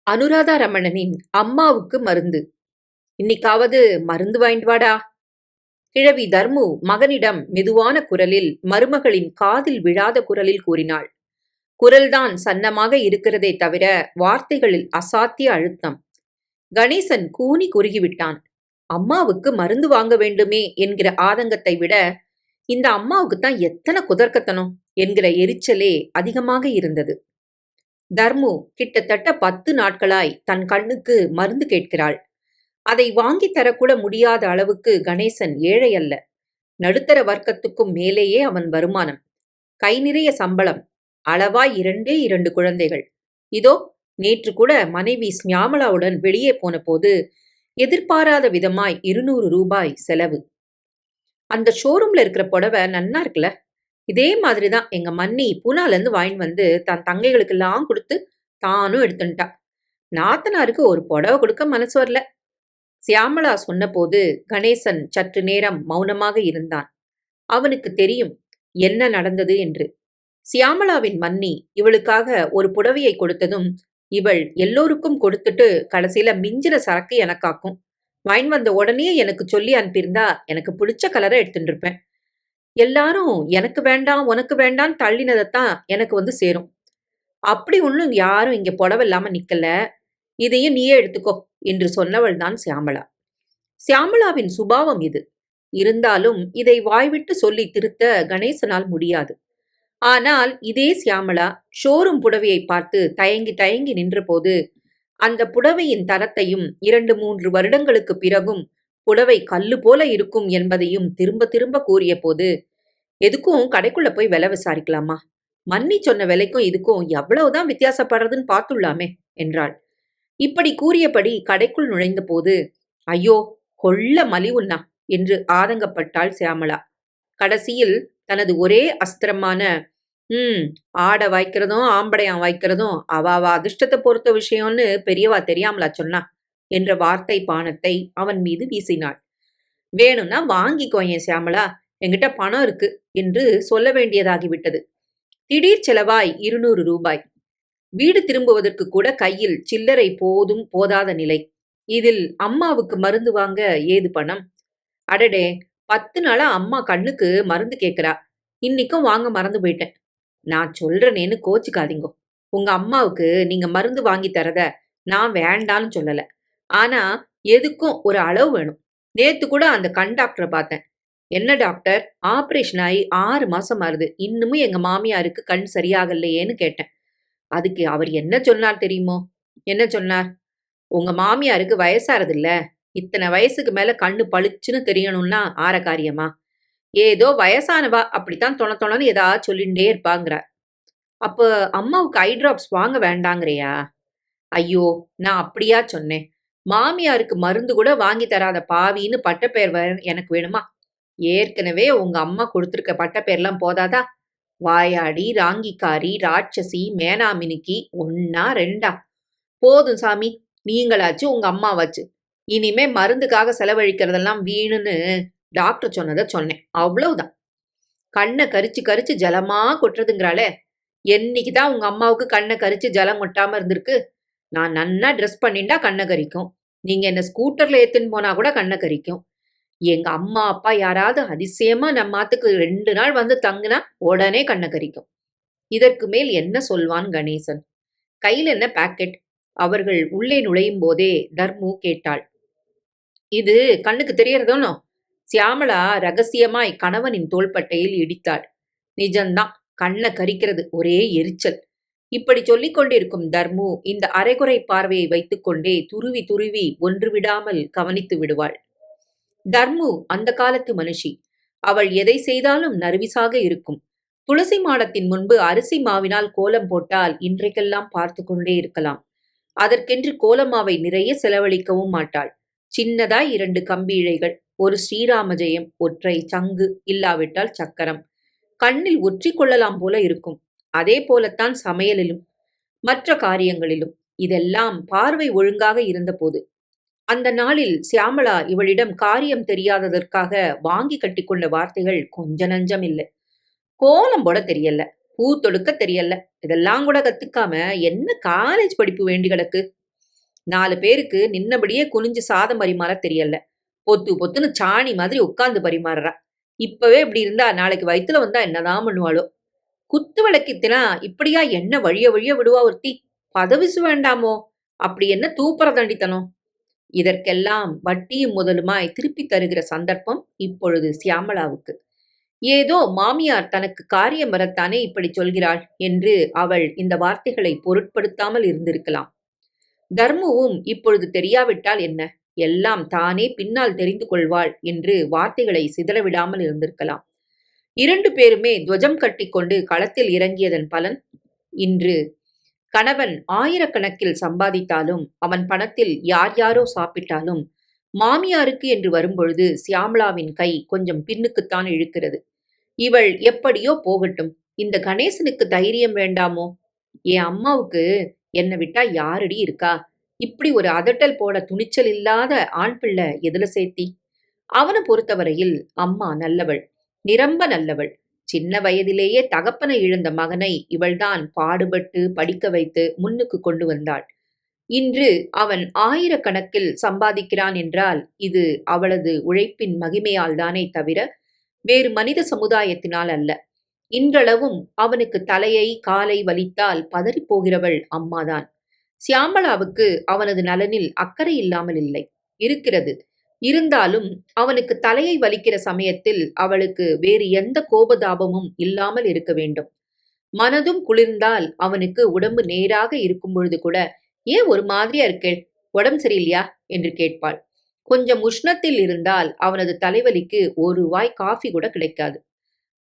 அனுராதா ரமணனின் அம்மாவுக்கு மருந்து. இன்னிக்காவது மருந்து வாங்கிட்டு வாடா. கிழவி தர்மு மகனிடம் மெதுவான குரலில், மருமகளின் காதில் விழாத குரலில் கூறினாள். குரல்தான் சன்னமாக இருக்கிறதே தவிர வார்த்தைகளில் அசாத்திய அழுத்தம். கணேசன் கூனி குறுகிவிட்டான். அம்மாவுக்கு மருந்து வாங்க வேண்டுமே என்கிற ஆதங்கத்தை விட, இந்த அம்மாவுக்குத்தான் எத்தனை குதர்க்கத்தனம் என்கிற எரிச்சலே அதிகமாக இருந்தது. தர்மு கிட்டத்தட்ட 10 நாட்களாய் தன் கண்ணுக்கு மருந்து கேட்கிறாள். அதை வாங்கித் தரக்கூட முடியாத அளவுக்கு கணேசன் ஏழை அல்ல. நடுத்தர வர்க்கத்துக்கும் மேலேயே அவன் வருமானம். கை நிறைய சம்பளம். அளவாய் 2 குழந்தைகள். இதோ நேற்று கூட மனைவி ஸ்மியாமளாவுடன் வெளியே போன போது எதிர்பாராத விதமாய் 200 ரூபாய் செலவு. அந்த ஷோரூம்ல இருக்கிற புடவை நன்னா இருக்குல்ல. இதே மாதிரிதான் எங்க மன்னி பூனாலேருந்து வாங்கிட்டு வந்து தன் தங்கைகளுக்கெல்லாம் கொடுத்து தானும் எடுத்துட்டா. நாத்தனாருக்கு ஒரு புடவை கொடுக்க மனசு வரல. சியாமளா சொன்னபோது கணேசன் சற்று நேரம் மௌனமாக இருந்தான். அவனுக்கு தெரியும் என்ன நடந்தது என்று. சியாமளாவின் மன்னி இவளுக்காக ஒரு புடவையை கொடுத்ததும் இவள் எல்லோருக்கும் கொடுத்துட்டு கடைசியில மிஞ்சிற சரக்கு எனக்காக்கும். வாங்கிட்டு வந்த உடனே எனக்கு சொல்லி அனுப்பியிருந்தா எனக்கு பிடிச்ச கலரை எடுத்துட்டு இருப்பேன். எல்லாரும் எனக்கு வேண்டாம் உனக்கு வேண்டாம் தள்ளினதைத்தான் எனக்கு வந்து சேரும். அப்படி ஒன்றும் யாரும் இங்க புடவை இல்லாம நிக்கல. இதையும் நீயே எடுத்துக்கோ என்று சொன்னவள் தான் சியாமளா. சியாமளாவின் சுபாவம் இது. இருந்தாலும் இதை வாய்விட்டு சொல்லி திருத்த கணேசனால் முடியாது. ஆனால் இதே சியாமளா ஷோரூம் புடவையை பார்த்து தயங்கி தயங்கி நின்றபோது அந்த புடவையின் தரத்தையும் 2-3 வருடங்களுக்கு பிறகும் புடவை கல்லு போல இருக்கும் என்பதையும் திரும்ப திரும்ப கூறிய போது, எதுக்கும் கடைக்குள்ள போய் விலை விசாரிக்கலாமா? மன்னி சொன்ன விலைக்கும் இதுக்கும் எவ்வளவுதான் வித்தியாசப்படுறதுன்னு பார்த்துள்ளாமே என்றாள். இப்படி கூறியபடி கடைக்குள் நுழைந்த போது, ஐயோ கொள்ள மலிவுண்ணா என்று ஆதங்கப்பட்டாள் சியாமளா. கடைசியில் தனது ஒரே அஸ்திரமான ஆட வாய்க்கிறதும் ஆம்படையான் வாய்க்கிறதும் அவாவா அதிர்ஷ்டத்தை பொறுத்த விஷயம்னு பெரியவா தெரியாமலா சொன்னா என்ற வார்த்தை பானத்தை அவன் மீது வீசினாள். வேணும்னா வாங்கிக்கோயேன் சியாமளா, என்கிட்ட பணம் இருக்கு என்று சொல்ல வேண்டியதாகிவிட்டது. திடீர் செலவாய் 200 ரூபாய். வீடு திரும்புவதற்கு கூட கையில் சில்லறை போதும் போதாத நிலை. இதில் அம்மாவுக்கு மருந்து வாங்க ஏது பணம்? அடடே, 10 நாளா அம்மா கண்ணுக்கு மருந்து கேட்கிறா. இன்னைக்கும் வாங்க மறந்து போயிட்டேன். நான் சொல்றேனேன்னு கோச்சுக்காதீங்கோ. உங்க அம்மாவுக்கு நீங்க மருந்து வாங்கி தரத நான் வேண்டான்னு சொல்லல. ஆனா எதுக்கும் ஒரு அளவு வேணும். நேத்து கூட அந்த கண் டாக்டரை பார்த்தேன். என்ன டாக்டர், ஆபரேஷன் ஆகி 6 மாசம் ஆறுது, இன்னமும் எங்க மாமியாருக்கு கண் சரியாகலையேன்னு கேட்டேன். அதுக்கு அவர் என்ன சொன்னார் தெரியுமோ? என்ன சொன்னார்? உங்க மாமியாருக்கு வயசாறதில்ல, இத்தனை வயசுக்கு மேல கண்ணு பளிச்சுன்னு தெரியணும்னா ஆற காரியமா? ஏதோ வயசானவா அப்படித்தான் தொண தொணன்னு ஏதாவது சொல்லிண்டே இருப்பாங்கிறார். அப்ப அம்மாவுக்கு ஐ டிராப்ஸ் வாங்க வேண்டாங்கிறியா? ஐயோ, நான் அப்படியா சொன்னேன்? மாமியாருக்கு மருந்து கூட வாங்கி தராத பாவின்னு பட்டப்பேர் எனக்கு வேணுமா? ஏற்கனவே உங்க அம்மா கொடுத்திருக்க பட்டப்பேர்லாம் போதாதா? வாயாடி, ராங்கிக்காரி, ராட்சசி, மேனாமினுக்கி, 1ஆ 2ஆ? போதும் சாமி, நீங்களாச்சு உங்க அம்மாவாச்சு. இனிமே மருந்துக்காக செலவழிக்கிறதெல்லாம் வீணுன்னு டாக்டர் சொன்னதை சொன்னேன், அவ்வளவுதான். கண்ணை கரிச்சு கரிச்சு ஜலமா கொட்டுறதுங்கிறாளே. என்னைக்குதான் உங்க அம்மாவுக்கு கண்ணை கரிச்சு ஜலம் கொட்டாம இருந்திருக்கு? நான் நன்னா ட்ரெஸ் பண்ணிண்டா கண்ணை கரிக்கும். நீங்க என்ன ஸ்கூட்டர்ல ஏத்துன்னு போனா கூட கண்ணை கரிக்கும். எங்க அம்மா அப்பா யாராவது அதிசயமா நம்மாத்துக்கு 2 நாள் வந்து தங்குனா உடனே கண்ணை கரிக்கும். இதற்கு மேல் என்ன சொல்வான் கணேசன்? கையில் என்ன பாக்கெட்? அவர்கள் உள்ளே நுழையும் போதே தர்மு கேட்டாள். இது கண்ணுக்கு தெரியறதோனோ? சியாமளா ரகசியமாய் கணவனின் தோள்பட்டையில் இடித்தாள். நிஜம்தான், கண்ணை கரிக்கிறது, ஒரே எரிச்சல். இப்படி சொல்லிக் கொண்டிருக்கும் தர்மு இந்த அரைகுறை பார்வையை வைத்துக்கொண்டே துருவி துருவி ஒன்று விடாமல் கவனித்து விடுவாள். தர்மு அந்த காலத்து மனுஷி. அவள் எதை செய்தாலும் நர்விசாக இருக்கும். துளசி மாடத்தின் முன்பு அரிசி மாவினால் கோலம் போட்டால் இன்றைக்கெல்லாம் பார்த்து கொண்டே இருக்கலாம். அதற்கென்று கோலமாவை நிறைய செலவழிக்கவும் மாட்டாள். சின்னதாய் 2 கம்பி இழைகள், ஒரு ஸ்ரீராம ஜெயம், ஒற்றை சங்கு, இல்லாவிட்டால் சக்கரம். கண்ணில் ஒற்றிக் கொள்ளலாம் போல இருக்கும். அதே போலத்தான் சமையலிலும் மற்ற காரியங்களிலும். இதெல்லாம் பார்வை ஒழுங்காக இருந்தபோது. அந்த நாளில் சியாமளா இவளிடம் காரியம் தெரியாததற்காக வாங்கி கட்டிக்கொண்ட வார்த்தைகள் கொஞ்ச நஞ்சம் இல்லை. கோலம் போட தெரியல, பூ தொடுக்க தெரியல, இதெல்லாம் கூட கத்துக்காம என்ன காலேஜ் படிப்பு வேண்டி கிடக்கு? 4 பேருக்கு நின்னபடியே குனிஞ்சு சாதம் பரிமாற தெரியல. பொத்து பொத்துன்னு சாணி மாதிரி உட்கார்ந்து பரிமாறுறா. இப்பவே இப்படி இருந்தா நாளைக்கு வயித்துல வந்தா என்னதான் பண்ணுவாளோ? குத்து விளக்கித்தினா இப்படியா என்ன வழிய வழிய விடுவா ஒருத்தி? பதவிசு வேண்டாமோ? அப்படி என்ன தூப்பற தண்டித்தனம்? இதற்கெல்லாம் வட்டியும் முதலுமாய் திருப்பித் தருகிற சந்தர்ப்பம் இப்பொழுது சியாமளாவுக்கு. ஏதோ மாமியார் தனக்கு காரியம் வரத்தானே இப்படிச் சொல்கிறாள் என்று அவள் இந்த வார்த்தைகளை பொருட்படுத்தாமல் இருந்திருக்கலாம். தர்முவும் இப்பொழுது தெரியாவிட்டால் என்ன, எல்லாம் தானே பின்னால் தெரிந்து கொள்வாள் என்று வார்த்தைகளை சிதறவிடாமல் இருந்திருக்கலாம். 2 பேருமே துவஜம் கட்டிக்கொண்டு களத்தில் இறங்கியதன் பலன் இன்று கணவன் ஆயிரக்கணக்கில் சம்பாதித்தாலும் அவன் பணத்தில் யார் யாரோ சாப்பிட்டாலும் மாமியாருக்கு என்று வரும்பொழுது சியாமளாவின் கை கொஞ்சம் பின்னுக்குத்தான் இழுக்கிறது. இவள் எப்படியோ போகட்டும், இந்த கணேசனுக்கு தைரியம் வேண்டாமோ? என் அம்மாவுக்கு என்னை விட்டா யாரடி இருக்கா? இப்படி ஒரு அதட்டல் போட துணிச்சல் இல்லாத ஆண் பிள்ளை எதுல சேர்த்தி? அவனை பொறுத்தவரையில் அம்மா நல்லவள், நிரம்ப நல்லவள். சின்ன வயதிலேயே தகப்பனை இழந்த மகனை இவள்தான் பாடுபட்டு படிக்க வைத்து முன்னுக்கு கொண்டு வந்தாள். இன்று அவன் ஆயிரக்கணக்கில் சம்பாதிக்கிறான் என்றால் இது அவளது உழைப்பின் மகிமையால் தானே தவிர வேறு மனித சமுதாயத்தினால் அல்ல. இன்றளவும் அவனுக்கு தலையை காலை வலித்தால் பதறிப் போகிறவள் அம்மாதான். சியாமளாவுக்கு அவனது நலனில் அக்கறை இல்லாமல் இல்லை, இருக்கிறது. இருந்தாலும் அவனுக்கு தலையை வலிக்கிற சமயத்தில் அவளுக்கு வேறு எந்த கோபதாபமும் இல்லாமல் இருக்க வேண்டும். மனதும் குளிர்ந்தால் அவனுக்கு உடம்பு நேராக இருக்கும் பொழுது கூட, ஏன் ஒரு மாதிரியா இருக்கேள், உடம்பு சரியில்லையா என்று கேட்பாள். கொஞ்சம் உஷ்ணத்தில் இருந்தால் அவனது தலைவலிக்கு ஒரு வாய் காஃபி கூட கிடைக்காது.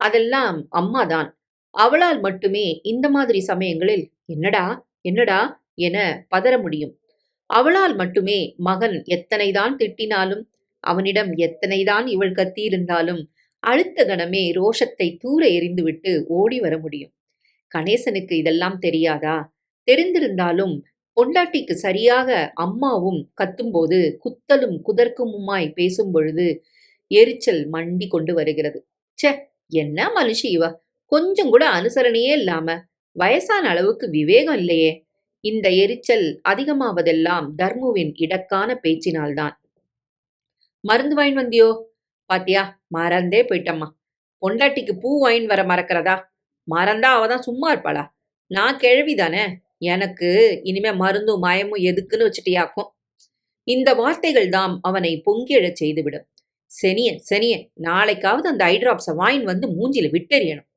அதெல்லாம் அம்மாதான். அவளால் மட்டுமே இந்த மாதிரி சமயங்களில் என்னடா என்னடா என பதற முடியும். அவளால் மட்டுமே மகன் எத்தனைதான் திட்டினாலும், அவனிடம் எத்தனைதான் இவள் கத்தியிருந்தாலும் அடுத்த கணமே ரோஷத்தை தூர எறிந்துவிட்டு ஓடி வர முடியும். கணேசனுக்கு இதெல்லாம் தெரியாதா? தெரிந்திருந்தாலும் பொண்டாட்டிக்கு சரியாக அம்மாவும் கத்தும்போது குத்தலும் குதர்க்கமுமாய் பேசும் பொழுது எரிச்சல் மண்டி கொண்டு வருகிறது. ச்சே, என்ன மனுஷி இவ! கொஞ்சம் கூட அனுசரணையே இல்லாம வயசான அளவுக்கு விவேகம் இல்லையே. இந்த எரிச்சல் அதிகமாவதெல்லாம் தர்முவின் இடக்கான பேச்சினால்தான். மருந்து வாங்கிட்டு வந்தியோ? பாத்தியா, மறந்தே போயிட்டம்மா. பொண்டாட்டிக்கு பூ வாங்கின்னு வர மறக்கிறதா? மறந்தா அவதான் சும்மா இருப்பாளா? நான் கிழவிதானே, எனக்கு இனிமே மருந்தும் மயமும் எதுக்குன்னு வச்சுட்டியாக்கும். இந்த வார்த்தைகள் தாம் அவனை பொங்கியெழச் செய்துவிடும். செனிய செனிய, நாளைக்காவது அந்த ஐட்ராப்ஸை வாங்கின்னு வந்து மூஞ்சில விட்டெறியணும்.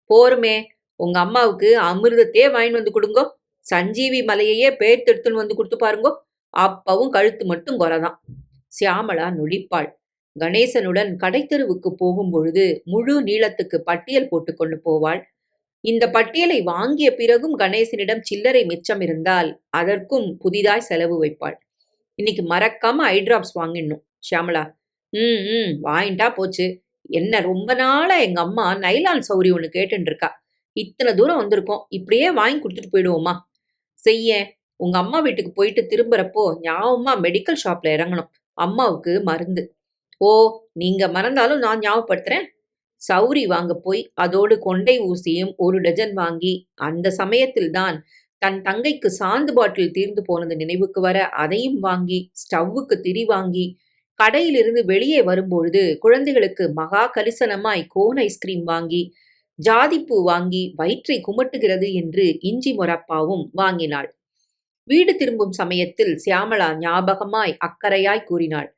போருமே, உங்க அம்மாவுக்கு அமிர்தத்தையே வாங்கின்னு வந்து கொடுங்கோ, சஞ்சீவி மலையையே பேர்த்தெடுத்துன்னு வந்து கொடுத்து பாருங்கோ, அப்பவும் கழுத்து மட்டும் குறைதான். சியாமளா நொடிப்பாள். கணேசனுடன் கடைத்தெருவுக்கு போகும்பொழுது முழு நீளத்துக்கு பட்டியல் போட்டுக்கொண்டு போவாள். இந்த பட்டியலை வாங்கிய பிறகும் கணேசனிடம் சில்லறை மிச்சம் இருந்தால் அதற்கும் புதிதாய் செலவு வைப்பாள். இன்னைக்கு மறக்காம ஐட்ராப்ஸ் வாங்கிடணும் ஷியாமளா. வாங்கிட்டா போச்சு. என்ன ரொம்ப நாளா எங்க அம்மா நைலான் சௌரி ஒன்று கேட்டுன்னு இருக்கா. இத்தனை தூரம் வந்திருக்கோம், இப்படியே வாங்கி கொடுத்துட்டு போயிடுவோமா? செய்ய, உங்க அம்மா வீட்டுக்கு போயிட்டு திரும்புறப்போ ஞாபகமா மெடிக்கல் ஷாப்ல இறங்கணும். அம்மாவுக்கு மருந்து. ஓ, நீங்க மறந்தாலும் நான் ஞாபகப்படுத்துறேன். சௌரி வாங்க போய் அதோடு கொண்டை ஊசியும் 1 டஜன் வாங்கி, அந்த சமயத்தில்தான் தன் தங்கைக்கு சாந்து பாட்டில் தீர்ந்து போனது நினைவுக்கு வர அதையும் வாங்கி, ஸ்டவ்வுக்கு திரி வாங்கி, கடையிலிருந்து வெளியே வரும்பொழுது குழந்தைகளுக்கு மகா கரிசனமாய் கோன் ஐஸ்கிரீம் வாங்கி, ஜாதிப்பூ வாங்கி வயிற்றை குமட்டுகிறது என்று இஞ்சி மொரப்பாவும் வாங்கினாள். வீடு திரும்பும் சமயத்தில் சியாமளா ஞாபகமாய் அக்கறையாய் கூறினாள்.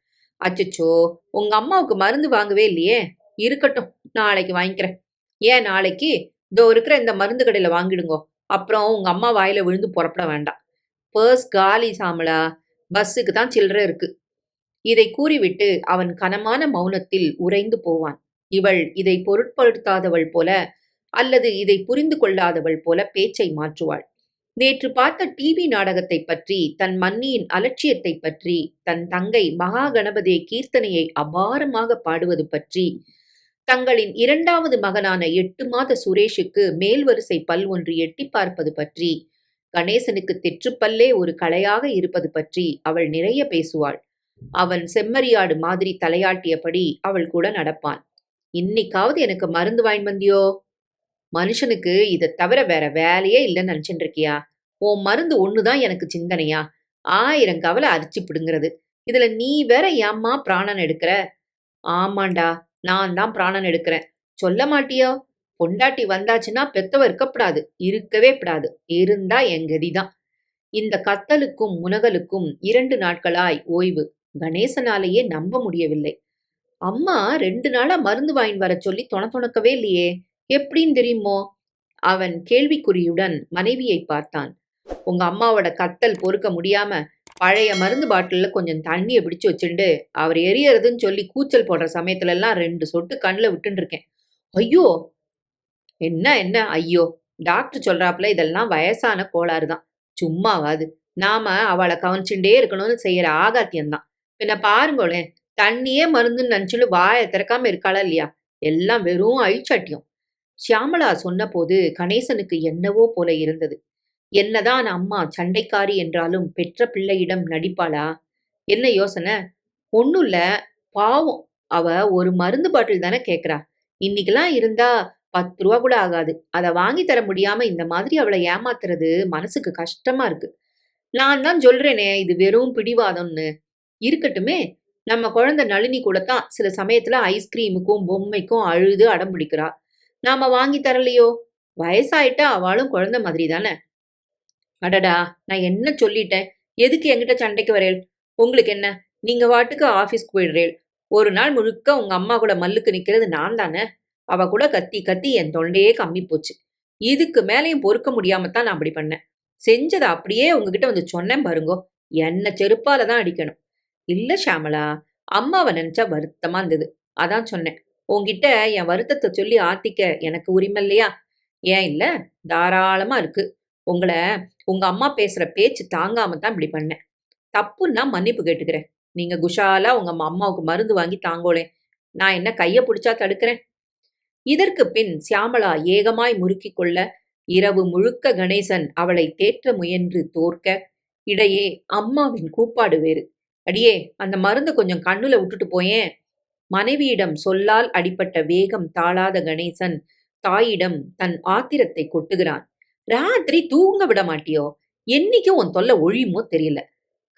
அச்சச்சோ, உங்க அம்மாவுக்கு மருந்து வாங்கவே இல்லையே? இருக்கட்டும், நாளைக்கு வாங்கிக்கிறேன். ஏன் நாளைக்கு? இதோ இருக்கிற இந்த மருந்து கடையில வாங்கிடுங்கோ. அப்புறம் உங்க அம்மா வாயில விழுந்து புறப்பட வேண்டாம். பர்ஸ் காலி சாமளா, பஸ்ஸுக்கு தான் சில்லறை இருக்கு. இதை கூறிவிட்டு அவன் கனமான மௌனத்தில் உறைந்து போவான். இவள் இதை பொருட்படுத்தாதவள் போல அல்லது இதை புரிந்து கொள்ளாதவள் போல பேச்சை மாற்றுவாள். நேற்று பார்த்த டிவி நாடகத்தை பற்றி, தன் மன்னியின் அலட்சியத்தை பற்றி, தன் தங்கை மகா கணபதி கீர்த்தனையை அபாரமாக பாடுவது பற்றி, தங்களின் 2வது மகனான 8 மாத சுரேஷுக்கு மேல் வரிசை பல் ஒன்று எட்டி பார்ப்பது பற்றி, கணேசனுக்கு தெற்றுப்பல்லே ஒரு கலையாக இருப்பது பற்றி அவள் நிறைய பேசுவாள். அவன் செம்மறியாடு மாதிரி தலையாட்டியபடி அவள் கூட நடப்பான். இன்னைக்காவது எனக்கு மருந்து வாங்கிட்டு வந்தியோ? மனுஷனுக்கு இதை தவிர வேற வேலையே இல்லைன்னு நினைச்சுட்டு இருக்கியா? உன் மருந்து ஒண்ணுதான் எனக்கு சிந்தனையா? 1000 கவலை அரிச்சு பிடுங்கிறது. இதுல நீ வேற ஏம்மா பிராணன் எடுக்கிற? ஆமாண்டா, நான் தான் பிராணன் எடுக்கிறேன். சொல்ல மாட்டியோ? பொண்டாட்டி வந்தாச்சுன்னா பெத்தவ இருக்கப்படாது. இருக்கவே படாது. இருந்தா என் கதிதான். இந்த கத்தலுக்கும் முனகலுக்கும் 2 நாட்களாய் ஓய்வு. கணேசனாலேயே நம்ப முடியவில்லை. அம்மா 2 நாளா மருந்து வாங்கின்னு வரச் சொல்லி தொணத்தொணக்கவே இல்லையே. எப்படின்னு தெரியுமோ? அவன் கேள்விக்குறியுடன் மனைவியைப் பார்த்தான். உங்க அம்மாவோட கத்தல் பொறுக்க முடியாம பழைய மருந்து பாட்டில்ல கொஞ்சம் தண்ணிய பிடிச்சு வச்சுண்டு அவர் எரியறதுன்னு சொல்லி கூச்சல் போடுற சமயத்துல எல்லாம் 2 சொட்டு கண்ணுல விட்டுன்னு இருக்கேன். ஐயோ! என்ன என்ன ஐயோ! டாக்டர் சொல்றாப்புல இதெல்லாம் வயசான கோளாறு தான். சும்மாவாது. நாம அவள கவனிச்சுண்டே இருக்கணும்னு செய்யற ஆகாத்தியம்தான். பின்ன பாருங்களேன், தண்ணியே மருந்துன்னு நினைச்சுட்டு வாய திறக்காம இருக்காளா இல்லையா? எல்லாம் வெறும் அழிச்சாட்டியம். ஷியாமளா சொன்னபோது கணேசனுக்கு என்னவோ போல இருந்தது. என்னதான் அம்மா சண்டைக்காரி என்றாலும் பெற்ற பிள்ளையிடம் நடிப்பாளா? என்ன யோசனை? ஒண்ணுல்ல. பாவம். அவ ஒரு மருந்து பாட்டில் தானே கேக்குறா. இன்னைக்கெல்லாம் இருந்தா ரூ. 10 கூட ஆகாது. அத வாங்கி தர முடியாம இந்த மாதிரி அவள ஏமாத்துறது மனசுக்கு கஷ்டமா இருக்கு. நான் தான் சொல்றேனே, இது வெறும் பிடிவாதம்னு. இருக்கட்டுமே, நம்ம குழந்தை நளினி கூட தான் சில சமயத்துல ஐஸ்கிரீமுக்கும், பொம்மைக்கும் அழுது அடம் பிடிக்கிறா. நாம வாங்கி தரலையோ? வயசாயிட்டா அவளும் குழந்தை மாதிரி தானே. அடடா! நான் என்ன சொல்லிட்டேன்? எதுக்கு என்கிட்ட சண்டைக்கு வரேள்? உங்களுக்கு என்ன? நீங்க பாட்டுக்கு ஆபீஸ்க்கு போயிடுறேள். ஒரு நாள் முழுக்க உங்க அம்மா கூட மல்லுக்கு நிக்கிறது நான் தானே. அவ கூட கத்தி கத்தி என் தொண்டையே கம்மி போச்சு. இதுக்கு மேலயும் பொறுக்க முடியாம தான் நான் அப்படி பண்ணேன். செஞ்சத அப்படியே உங்ககிட்ட வந்து சொன்னேன் பாருங்கோ. என்ன செருப்பால தான் அடிக்கணும். இல்ல ஷியாமளா, அம்மாவ நினைச்சா வருத்தமா இருந்தது. அதான் சொன்னேன். உன்கிட்ட என் வருத்தத்த சொல்லி ஆத்திக்க எனக்கு உரிமை இல்லையா? ஏன் இல்ல? தாராளமா இருக்கு. உங்கள உங்க அம்மா பேசுற பேச்சு தாங்காம தான் இப்படி பண்ணேன். தப்புன்னா மன்னிப்பு கேட்டுக்கிறேன். நீங்க குஷாலா உங்க அம்மாவுக்கு மருந்து வாங்கி தாங்கோளேன். நான் என்ன கைய புடிச்சா தடுக்கிறேன்? இதற்குப் பின் சியாமளா ஏகமாய் முறுக்கிக் கொள்ள, இரவு முழுக்க கணேசன் அவளை தேற்ற முயன்று தோற்க, இடையே அம்மாவின் கூப்பாடு வேறு. அடியே, அந்த மருந்த கொஞ்சம் கண்ணுல விட்டுட்டு போயேன். மனைவியிடம் சொல்லால் அடிபட்ட வேகம் தாழாத கணேசன் தாயிடம் தன் ஆத்திரத்தை கொட்டுகிறான். ராத்திரி தூங்க விட மாட்டியோ? என்னைக்கு உன் தொல்லை ஒழியுமோ தெரியல.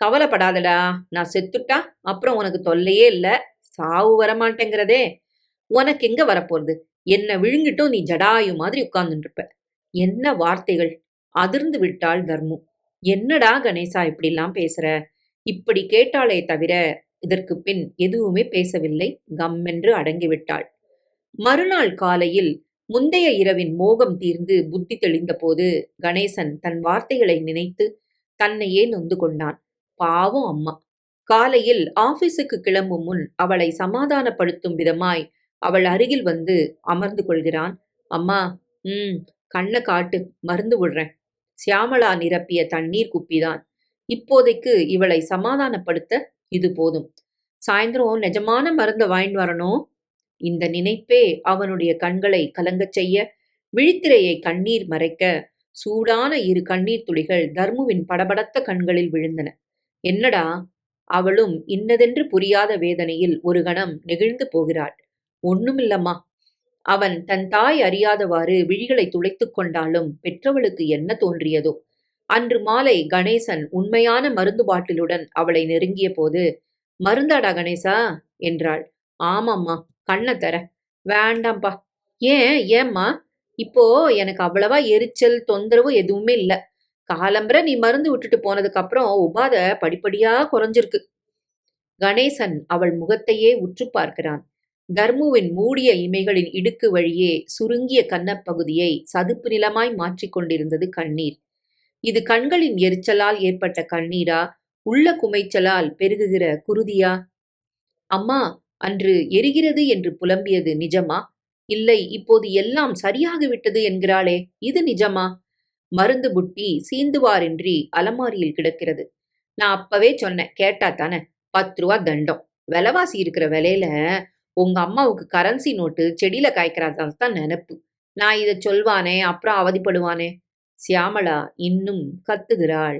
கவலைப்படாதடா, நான் செத்துட்டா அப்புறம் உனக்கு தொல்லையே இல்ல. சாவு வரமாட்டேங்கிறதே. உனக்கு எங்க வரப்போறது? என்ன விழுங்கிட்டும் நீ ஜடாயு மாதிரி உட்கார்ந்துட்டு இருப்ப. என்ன வார்த்தைகள்! அதிர்ந்து விட்டாள் தர்மு. என்னடா கணேசா இப்படிலாம் பேசுற? இப்படி கேட்டாளே தவிர இதற்கு பின் எதுவுமே பேசவில்லை. கம்மென்று அடங்கிவிட்டாள். மறுநாள் காலையில் முந்தைய இரவின் மோகம் தீர்ந்து புத்தி தெளிந்தபோது கணேசன் தன் வார்த்தைகளை நினைத்து தன்னையே நொந்து கொண்டான். பாவம் அம்மா. காலையில் ஆபீஸுக்கு கிளம்பும் முன் அவளை சமாதானப்படுத்தும் விதமாய் அவள் அருகில் வந்து அமர்ந்து கொள்கிறான். அம்மா, ம், கண்ண காட்டு, மருந்து விடுறேன். சியாமளா நிரப்பிய தண்ணீர் குப்பிதான். இப்போதைக்கு இவளை சமாதானப்படுத்த இது போதும். சாயந்தரம் நிஜமான மருந்த வாங்கிட்டு வரணும். இந்த நினைப்பே அவனுடைய கண்களை கலங்கச் செய்ய, விழித்திரையை கண்ணீர் மறைக்க, சூடான 2 கண்ணீர் துளிகள் தர்முவின் படபடத்த கண்களில் விழுந்தன. என்னடா? அவளும் இன்னதென்று புரியாத வேதனையில் ஒரு கணம் நெகிழ்ந்து போகிறாள். ஒண்ணுமில்லம்மா. அவன் தன் தாய் அறியாதவாறு விழிகளை துளைத்துக் கொண்டாலும் பெற்றவளுக்கு என்ன தோன்றியதோ. அன்று மாலை கணேசன் உண்மையான மருந்து பாட்டிலுடன் அவளை நெருங்கிய போது, மருந்தாடா கணேசா என்றாள். ஆமாம்மா, கண்ண தர. வேண்டாம்பா. ஏம்மா? இப்போ எனக்கு அவ்வளவா எரிச்சல் தொந்தரவு எதுவுமே இல்ல. காலம்பர நீ மருந்து விட்டுட்டு போனதுக்கு அப்புறம் உபாத படிப்படியா குறைஞ்சிருக்கு. கணேசன் அவள் முகத்தையே உற்று பார்க்கிறான். தர்முவின் மூடிய இமைகளின் இடுக்கு வழியே சுருங்கிய கன்னப்பகுதியை சதுப்பு நிலமாய் மாற்றிக் கொண்டிருந்தது கண்ணீர். இது கண்களின் எரிச்சலால் ஏற்பட்ட கண்ணீரா, உள்ள குமைச்சலால் பெருகுகிற குருதியா? அம்மா, அன்று எரிகிறது என்று புலம்பியது நிஜமா? இல்லை, இப்போது எல்லாம் சரியாகிவிட்டது என்கிறாளே, இது நிஜமா? மருந்து புட்டி சீந்துவாரின்றி அலமாரியில் கிடக்கிறது. நான் அப்பவே சொன்னேன், கேட்டா தானே. ரூ. 10 தண்டம். விலைவாசி இருக்கிற விலையில உங்க அம்மாவுக்கு கரன்சி நோட்டு செடியில காய்க்கிறதால தான் நினைப்பு. நான் இத சொல்வானே, அப்புறம் அவதிப்படுவானே. சியாமளா இன்னும் கத்துகிறாள்.